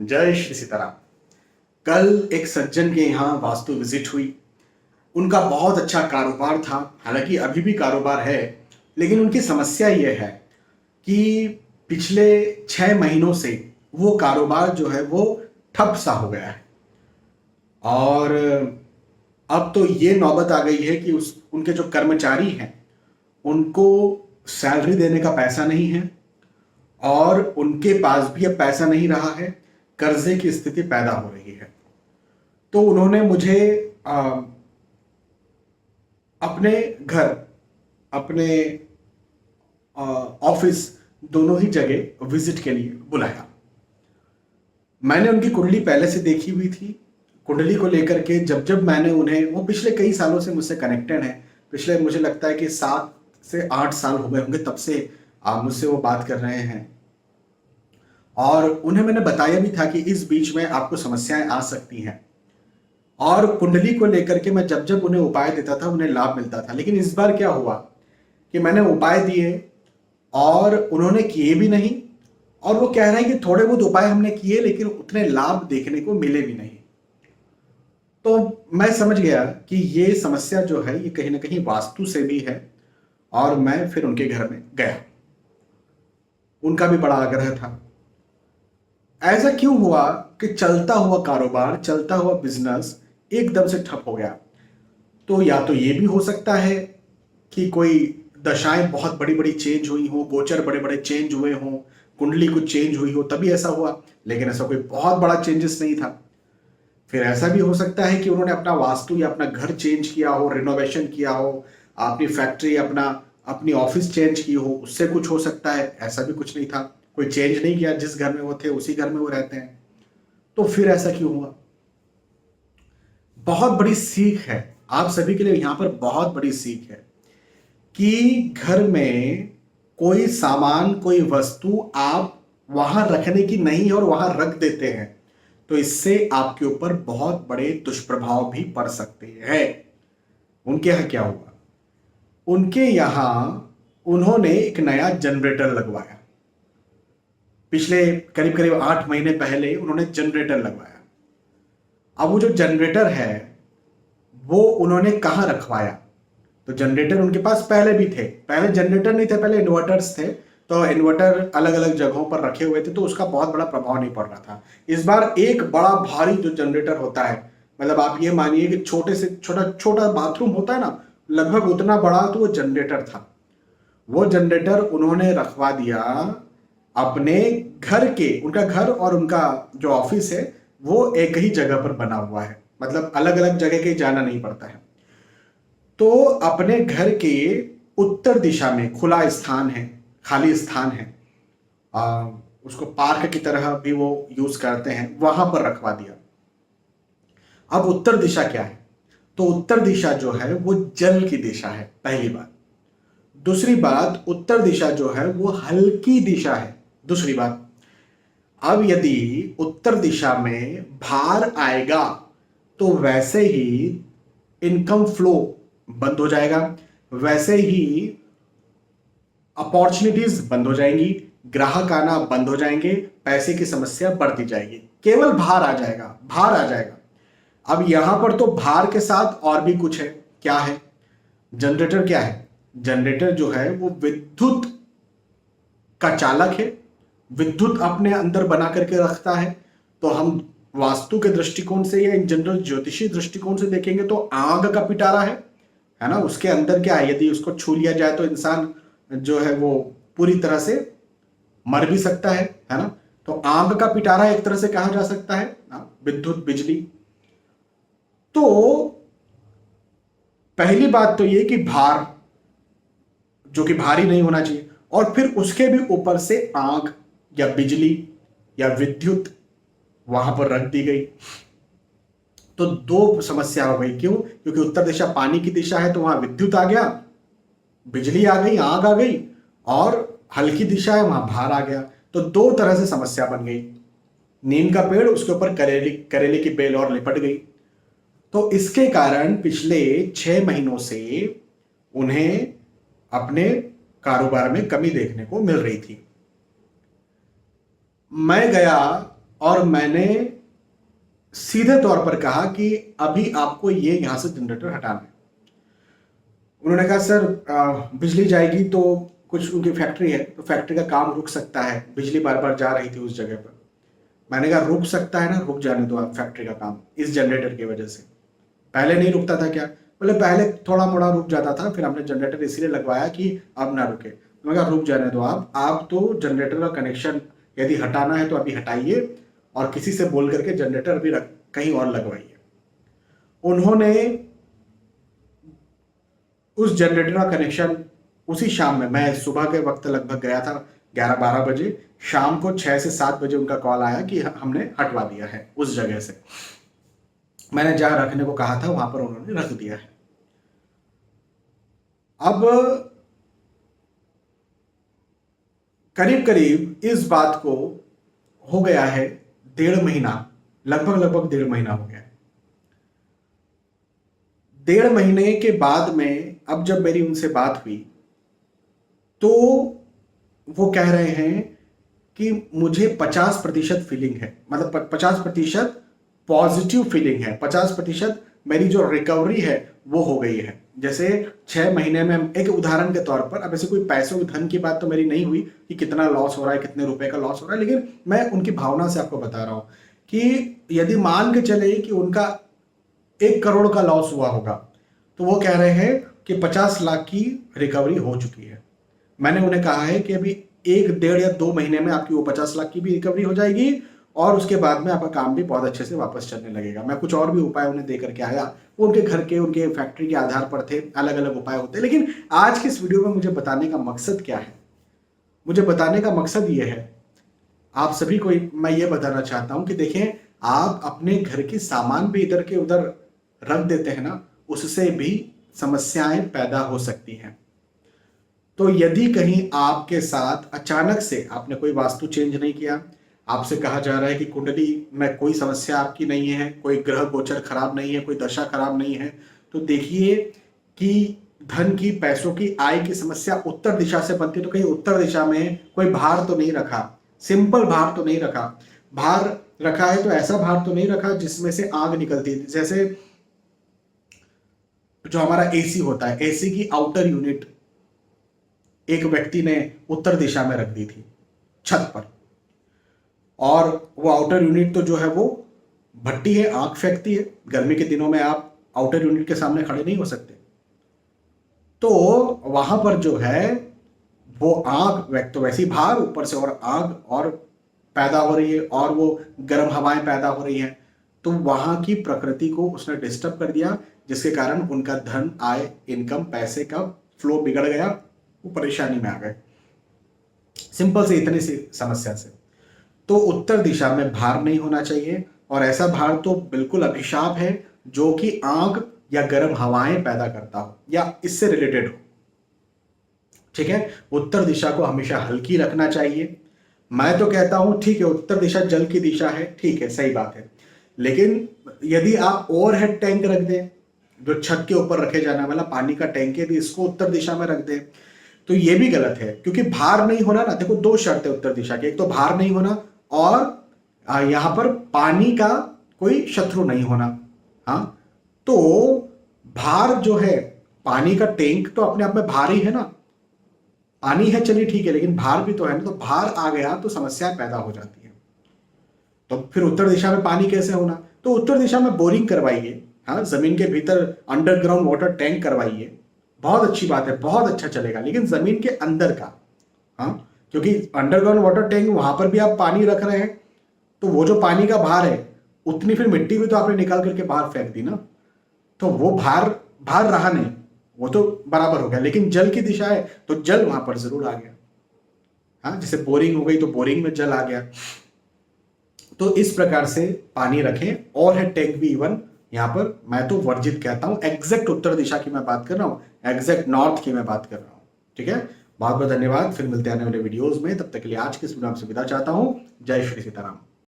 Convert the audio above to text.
जय श्री सीताराम। कल एक सज्जन के यहाँ वास्तु विजिट हुई। उनका बहुत अच्छा कारोबार था, हालांकि अभी भी कारोबार है, लेकिन उनकी समस्या ये है कि पिछले 6 महीनों से वो कारोबार जो है वो ठप सा हो गया है। और अब तो ये नौबत आ गई है कि उनके जो कर्मचारी हैं उनको सैलरी देने का पैसा नहीं है और उनके पास भी अब पैसा नहीं रहा है। कर्जे की स्थिति पैदा हो रही है। तो उन्होंने मुझे अपने घर, अपने ऑफिस, दोनों ही जगह विजिट के लिए बुलाया। मैंने उनकी कुंडली पहले से देखी हुई थी। कुंडली को लेकर के जब जब मैंने उन्हें, वो पिछले कई सालों से मुझसे कनेक्टेड है, पिछले मुझे लगता है कि 7 से 8 साल हो गए होंगे तब से मुझसे वो बात कर रहे हैं। और उन्हें मैंने बताया भी था कि इस बीच में आपको समस्याएं आ सकती हैं। और कुंडली को लेकर के मैं जब जब उन्हें उपाय देता था उन्हें लाभ मिलता था। लेकिन इस बार क्या हुआ कि मैंने उपाय दिए और उन्होंने किए भी नहीं, और वो कह रहे हैं कि थोड़े बहुत उपाय हमने किए लेकिन उतने लाभ देखने को मिले भी नहीं। तो मैं समझ गया कि ये समस्या जो है ये कहीं ना कहीं वास्तु से भी है। और मैं फिर उनके घर में गया। उनका भी बड़ा आग्रह था। ऐसा क्यों हुआ कि चलता हुआ कारोबार, चलता हुआ बिजनेस एकदम से ठप हो गया? तो या तो ये भी हो सकता है कि कोई दशाएं बहुत बड़ी बड़ी चेंज हुई हो, गोचर बड़े बड़े चेंज हुए हों, कुंडली कुछ चेंज हुई हो, तभी ऐसा हुआ। लेकिन ऐसा कोई बहुत बड़ा चेंजेस नहीं था। फिर ऐसा भी हो सकता है कि उन्होंने अपना वास्तु या अपना घर चेंज किया हो, रिनोवेशन किया हो, अपनी फैक्ट्री, अपनी ऑफिस चेंज की हो, उससे कुछ हो सकता है। ऐसा भी कुछ नहीं था, कोई चेंज नहीं किया, जिस घर में वो थे उसी घर में वो रहते हैं। तो फिर ऐसा क्यों हुआ? बहुत बड़ी सीख है आप सभी के लिए यहां पर, बहुत बड़ी सीख है कि घर में कोई सामान, कोई वस्तु आप वहां रखने की नहीं और वहां रख देते हैं तो इससे आपके ऊपर बहुत बड़े दुष्प्रभाव भी पड़ सकते हैं। उनके यहां क्या हुआ? उनके यहां उन्होंने एक नया जनरेटर लगवाया। पिछले करीब करीब 8 महीने पहले उन्होंने जनरेटर लगवाया। अब वो जो जनरेटर है वो उन्होंने कहां रखवाया? तो जनरेटर उनके पास पहले भी थे। पहले जनरेटर नहीं थे, पहले इन्वर्टर्स थे। तो इन्वर्टर अलग अलग जगहों पर रखे हुए थे तो उसका बहुत बड़ा प्रभाव नहीं पड़ रहा था। इस बार एक बड़ा भारी जो जनरेटर होता है, मतलब आप ये मानिए कि छोटे से छोटा छोटा बाथरूम होता है ना, लगभग उतना बड़ा तो वो जनरेटर था। वो जनरेटर उन्होंने रखवा दिया अपने घर के, उनका घर और उनका जो ऑफिस है वो एक ही जगह पर बना हुआ है, मतलब अलग अलग जगह के जाना नहीं पड़ता है। तो अपने घर के उत्तर दिशा में खुला स्थान है, खाली स्थान है, उसको पार्क की तरह भी वो यूज करते हैं, वहां पर रखवा दिया। अब उत्तर दिशा क्या है? तो उत्तर दिशा जो है वो जल की दिशा है, पहली बात। दूसरी बात, उत्तर दिशा जो है वो हल्की दिशा है, दूसरी बात। अब यदि उत्तर दिशा में भार आएगा तो वैसे ही इनकम फ्लो बंद हो जाएगा, वैसे ही अपॉर्चुनिटीज बंद हो जाएंगी, ग्राहक आना बंद हो जाएंगे, पैसे की समस्या बढ़ती जाएगी, केवल भार आ जाएगा, भार आ जाएगा। अब यहां पर तो भार के साथ और भी कुछ है। क्या है? जनरेटर क्या है? जनरेटर जो है वो विद्युत का चालक है, विद्युत अपने अंदर बना करके रखता है। तो हम वास्तु के दृष्टिकोण से या इन जनरल ज्योतिषी दृष्टिकोण से देखेंगे तो आग का पिटारा है ना। उसके अंदर क्या है, यदि उसको छू लिया जाए तो इंसान जो है वो पूरी तरह से मर भी सकता है ना। तो आग का पिटारा एक तरह से कहा जा सकता है, विद्युत, बिजली। तो पहली बात तो ये कि भार, जो कि भारी नहीं होना चाहिए, और फिर उसके भी ऊपर से आग या बिजली या विद्युत वहां पर रख दी गई। तो दो समस्या हो गई। क्यों? क्योंकि उत्तर दिशा पानी की दिशा है तो वहां विद्युत आ गया, बिजली आ गई, आग आ गई, और हल्की दिशा है वहां भार आ गया। तो दो तरह से समस्या बन गई। नीम का पेड़, उसके ऊपर करेले करेले की बेल और लिपट गई। तो इसके कारण पिछले 6 महीनों से उन्हें अपने कारोबार में कमी देखने को मिल रही थी। मैं गया और मैंने सीधे तौर पर कहा कि अभी आपको ये यहां से जनरेटर हटाना है। उन्होंने कहा सर बिजली जाएगी तो कुछ, उनकी फैक्ट्री है तो फैक्ट्री का काम रुक सकता है, बिजली बार बार जा रही थी उस जगह पर। मैंने कहा रुक सकता है ना, रुक जाने दो आप फैक्ट्री का काम इस जनरेटर की वजह से। पहले नहीं रुकता था क्या? बोले पहले थोड़ा मोड़ा रुक जाता था, फिर हमने जनरेटर इसलिए लगवाया कि अब ना रुके। मैंने कहा रुक जाने दो आप तो जनरेटर का कनेक्शन यदि हटाना है तो अभी हटाइए और किसी से बोल करके जनरेटर अभी कहीं और लगवाइए। उन्होंने उस जनरेटर का कनेक्शन उसी शाम में, मैं सुबह के वक्त लगभग गया था 11-12 बजे, शाम को 6 से 7 बजे उनका कॉल आया कि हमने हटवा दिया है उस जगह से। मैंने जहां रखने को कहा था वहां पर उन्होंने रख दिया है। अब करीब करीब इस बात को हो गया है 1.5 महीना, लगभग 1.5 महीना हो गया। 1.5 महीने के बाद में अब जब मेरी उनसे बात हुई तो वो कह रहे हैं कि मुझे 50% फीलिंग है, मतलब 50% पॉजिटिव फीलिंग है, 50% मेरी जो रिकवरी है वो हो गई है। जैसे 6 महीने में, एक उदाहरण के तौर पर, अब ऐसे कोई पैसों धन की बात तो मेरी नहीं हुई कि कितना लॉस हो रहा है, कितने रुपए का लॉस हो रहा है, लेकिन मैं उनकी भावना से आपको बता रहा हूं कि यदि मान के चले कि उनका 1 करोड़ का लॉस हुआ होगा तो वो कह रहे हैं कि 50 लाख की रिकवरी हो चुकी है। मैंने उन्हें कहा है कि अभी 1-1.5 या 2 महीने में आपकी वो 50 लाख की भी रिकवरी हो जाएगी और उसके बाद में आपका काम भी बहुत अच्छे से वापस चलने लगेगा। मैं कुछ और भी उपाय उन्हें दे करके आया, वो उनके घर के, उनके फैक्ट्री के आधार पर थे, अलग अलग उपाय होते हैं। लेकिन आज की इस वीडियो में मुझे बताने का मकसद क्या है? मुझे बताने का मकसद ये है, आप सभी को मैं ये बताना चाहता हूं कि देखें, आप अपने घर की सामान भी इधर के उधर रख देते हैं ना, उससे भी समस्याएं पैदा हो सकती हैं। तो यदि कहीं आपके साथ अचानक से आपने कोई वास्तु चेंज नहीं किया, आपसे कहा जा रहा है कि कुंडली में कोई समस्या आपकी नहीं है, कोई ग्रह गोचर खराब नहीं है, कोई दशा खराब नहीं है, तो देखिए कि धन की, पैसों की, आय की समस्या उत्तर दिशा से बनती है। तो कहीं उत्तर दिशा में कोई भार तो नहीं रखा, सिंपल भार तो नहीं रखा। भार रखा है तो ऐसा भार तो नहीं रखा जिसमें से आग निकलती है। जैसे जो हमारा एसी होता है, एसी की आउटर यूनिट एक व्यक्ति ने उत्तर दिशा में रख दी थी छत पर, और वो आउटर यूनिट तो जो है वो भट्टी है, आग फेंकती है। गर्मी के दिनों में आप आउटर यूनिट के सामने खड़े नहीं हो सकते, तो वहां पर जो है वो आग, तो वैसी भार ऊपर से और आग और पैदा हो रही है और वो गर्म हवाएं पैदा हो रही हैं, तो वहां की प्रकृति को उसने डिस्टर्ब कर दिया, जिसके कारण उनका धन, आय, इनकम, पैसे का फ्लो बिगड़ गया, वो परेशानी में आ गए। सिंपल से इतनी सी समस्या से। तो उत्तर दिशा में भार नहीं होना चाहिए, और ऐसा भार तो बिल्कुल अभिशाप है जो कि आग या गर्म हवाएं पैदा करता हो या इससे रिलेटेड हो। ठीक है, उत्तर दिशा को हमेशा हल्की रखना चाहिए। मैं तो कहता हूं ठीक है, उत्तर दिशा जल की दिशा है, ठीक है, सही बात है, लेकिन यदि आप ओवरहेड टैंक रख दें, जो छत के ऊपर रखे जाने वाला पानी का टैंक है, भी इसको उत्तर दिशा में रख दें, तो ये भी गलत है। क्योंकि भार नहीं होना ना, देखो 2 शर्त है उत्तर दिशा की, एक तो भार नहीं होना और यहां पर पानी का कोई शत्रु नहीं होना। हाँ, तो भार जो है, पानी का टैंक तो अपने आप में भार ही है ना, पानी है चलिए ठीक है, लेकिन भार भी तो है ना, तो भार आ गया तो समस्या पैदा हो जाती है। तो फिर उत्तर दिशा में पानी कैसे होना? तो उत्तर दिशा में बोरिंग करवाइए, हाँ, जमीन के भीतर अंडरग्राउंड वाटर टैंक करवाइए, बहुत अच्छी बात है, बहुत अच्छा चलेगा, लेकिन जमीन के अंदर का। हाँ, क्योंकि अंडरग्राउंड वाटर टैंक, वहां पर भी आप पानी रख रहे हैं, तो वो जो पानी का भार है उतनी फिर मिट्टी भी तो आपने निकाल करके बाहर फेंक दी ना, तो वो भार भार रहा नहीं, वो तो बराबर हो गया। लेकिन जल की दिशा है तो जल वहां पर जरूर आ गया। हाँ, जैसे बोरिंग हो गई तो बोरिंग में जल आ गया। तो इस प्रकार से पानी रखें, और है टैंक भी इवन यहां पर मैं तो वर्जित कहता हूं। एग्जैक्ट उत्तर दिशा की मैं बात कर रहा हूं, एग्जैक्ट नॉर्थ की मैं बात कर रहा हूं। ठीक है, बहुत बहुत धन्यवाद, फिर मिलते हैं आने वाले वीडियोस में। तब तक के लिए आज के इस वीडियो में विदा चाहता हूं। जय श्री सीताराम।